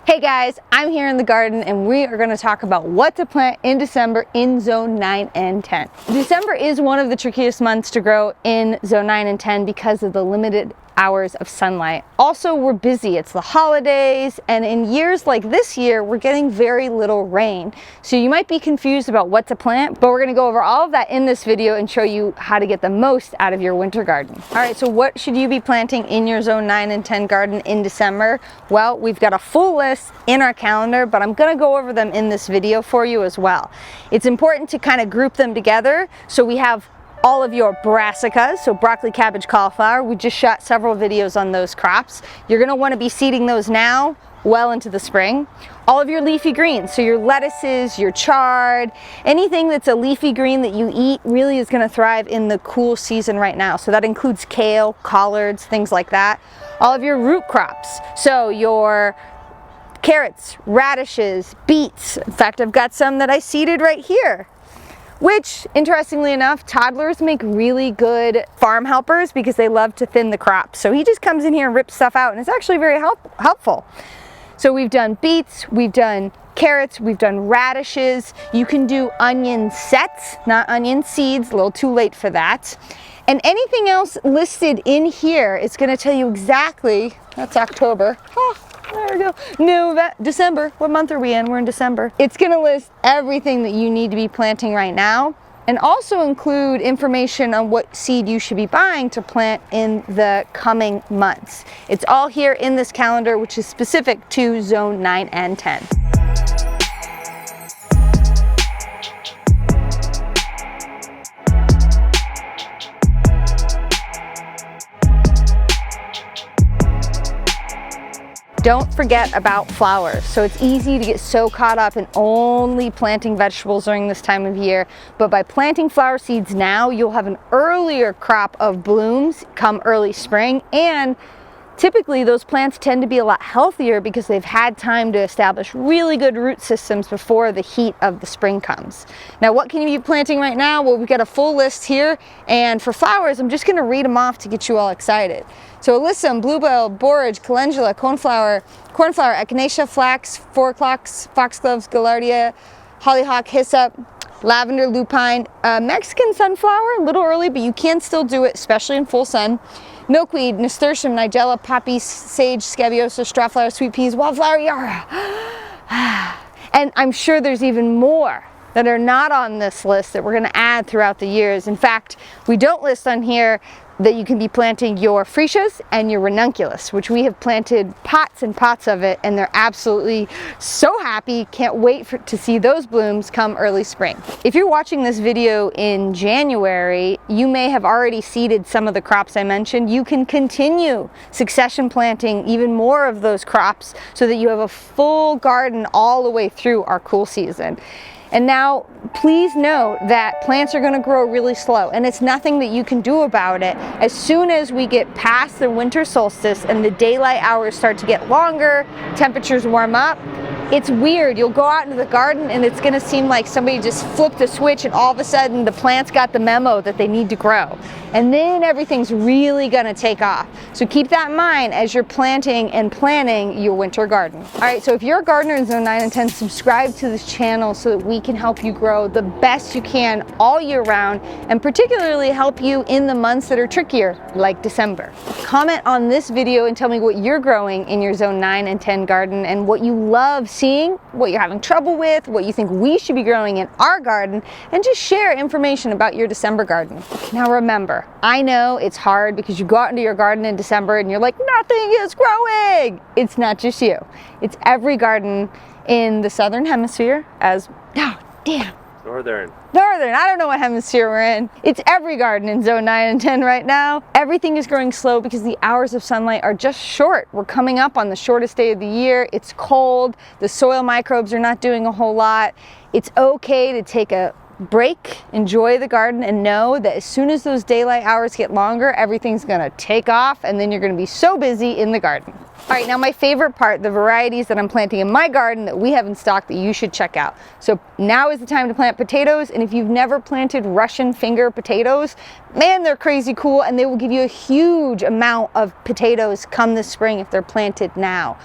Hey guys, I'm here in the garden and we are going to talk about what to plant in December in zone 9 and 10. December is one of the trickiest months to grow in zone 9 and 10 because of the limited hours of sunlight. Also, we're busy. It's the holidays, and in years like this year, we're getting very little rain. So you might be confused about what to plant, but we're going to go over all of that in this video and show you how to get the most out of your winter garden. All right, so what should you be planting in your zone 9 and 10 garden in December? Well, we've got a full list in our calendar, but I'm going to go over them in this video for you as well. It's important to kind of group them together. So we have all of your brassicas, so broccoli, cabbage, cauliflower. We just shot several videos on those crops. You're gonna wanna be seeding those now, well into the spring. All of your leafy greens, so your lettuces, your chard, anything that's a leafy green that you eat really is gonna thrive in the cool season right now. So that includes kale, collards, things like that. All of your root crops, so your carrots, radishes, beets. In fact, I've got some that I seeded right here, which, interestingly enough, toddlers make really good farm helpers because they love to thin the crops. So he just comes in here and rips stuff out, and it's actually very helpful. So we've done beets, we've done carrots, we've done radishes. You can do onion sets, not onion seeds, a little too late for that. And anything else listed in here is going to tell you exactly, that's October. Oh, there we go. No, December. What month are we in? We're in December. It's going to list everything that you need to be planting right now, and also include information on what seed you should be buying to plant in the coming months. It's all here in this calendar, which is specific to zone 9 and 10. Don't forget about flowers. So it's easy to get so caught up in only planting vegetables during this time of year, but by planting flower seeds now, you'll have an earlier crop of blooms come early spring, and typically those plants tend to be a lot healthier because they've had time to establish really good root systems before the heat of the spring comes. Now, what can you be planting right now? Well, we've got a full list here, and for flowers, I'm just gonna read them off to get you all excited. So alyssum, bluebell, borage, calendula, cornflower, echinacea, flax, four o'clocks, foxgloves, gaillardia, hollyhock, hyssop, lavender, lupine, Mexican sunflower, a little early, but you can still do it, especially in full sun. Milkweed, nasturtium, nigella, poppy, sage, scabiosa, strawflower, sweet peas, wildflower, yarra. And I'm sure there's even more that are not on this list that we're going to add throughout the years. In fact, we don't list on here that you can be planting your freesias and your ranunculus, which we have planted pots and pots of it, and they're absolutely so happy. Can't wait to see those blooms come early spring. If you're watching this video in January, you may have already seeded some of the crops I mentioned. You can continue succession planting even more of those crops so that you have a full garden all the way through our cool season. And now, please note that plants are going to grow really slow, and it's nothing that you can do about it. As soon as we get past the winter solstice and the daylight hours start to get longer, temperatures warm up, it's weird. You'll go out into the garden and it's going to seem like somebody just flipped a switch and all of a sudden the plants got the memo that they need to grow. And then everything's really going to take off. So keep that in mind as you're planting and planning your winter garden. All right, so if you're a gardener in zone 9 and 10, subscribe to this channel so that we can help you grow the best you can all year round, and particularly help you in the months that are trickier, like December. Comment on this video and tell me what you're growing in your zone 9 and 10 garden, and what you love seeing, what you're having trouble with, what you think we should be growing in our garden, and just share information about your December garden. Now remember, I know it's hard because you go out into your garden in December and you're like, nothing is growing. It's not just you. It's every garden in the southern hemisphere Northern. I don't know what hemisphere we're in. It's every garden in zone 9 and 10 right now. Everything is growing slow because the hours of sunlight are just short. We're coming up on the shortest day of the year. It's cold. The soil microbes are not doing a whole lot. It's okay to take a break, enjoy the garden, and know that as soon as those daylight hours get longer, everything's gonna take off, and then you're gonna be so busy in the garden. All right, now my favorite part, the varieties that I'm planting in my garden that we have in stock that you should check out. So now is the time to plant potatoes, and if you've never planted Russian finger potatoes, man, they're crazy cool, and they will give you a huge amount of potatoes come this spring if they're planted now.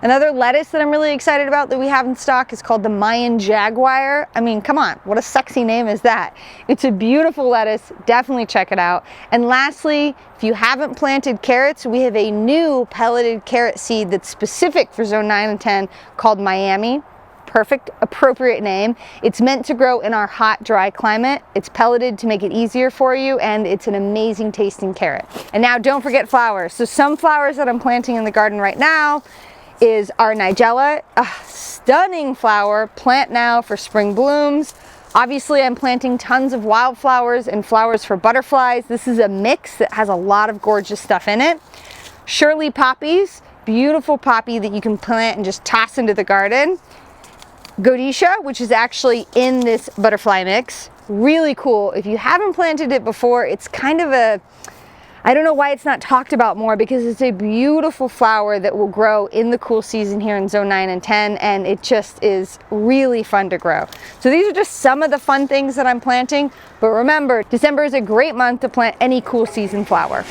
Another lettuce that I'm really excited about that we have in stock is called the Mayan Jaguar. I mean, come on, what a sexy name is that? It's a beautiful lettuce, definitely check it out. And lastly, if you haven't planted carrots, we have a new pelleted carrot seed that's specific for zone 9 and 10 called Miami. Perfect, appropriate name. It's meant to grow in our hot, dry climate. It's pelleted to make it easier for you, and it's an amazing tasting carrot. And now don't forget flowers. So some flowers that I'm planting in the garden right now is our Nigella, a stunning flower, plant now for spring blooms. Obviously I'm planting tons of wildflowers and flowers for butterflies. This is a mix that has a lot of gorgeous stuff in it. Shirley poppies, beautiful poppy that you can plant and just toss into the garden. Godisha, which is actually in this butterfly mix, really cool. If you haven't planted it before, it's kind of a, I don't know why it's not talked about more, because it's a beautiful flower that will grow in the cool season here in zone 9 and 10, and it just is really fun to grow. So these are just some of the fun things that I'm planting, but remember, December is a great month to plant any cool season flower.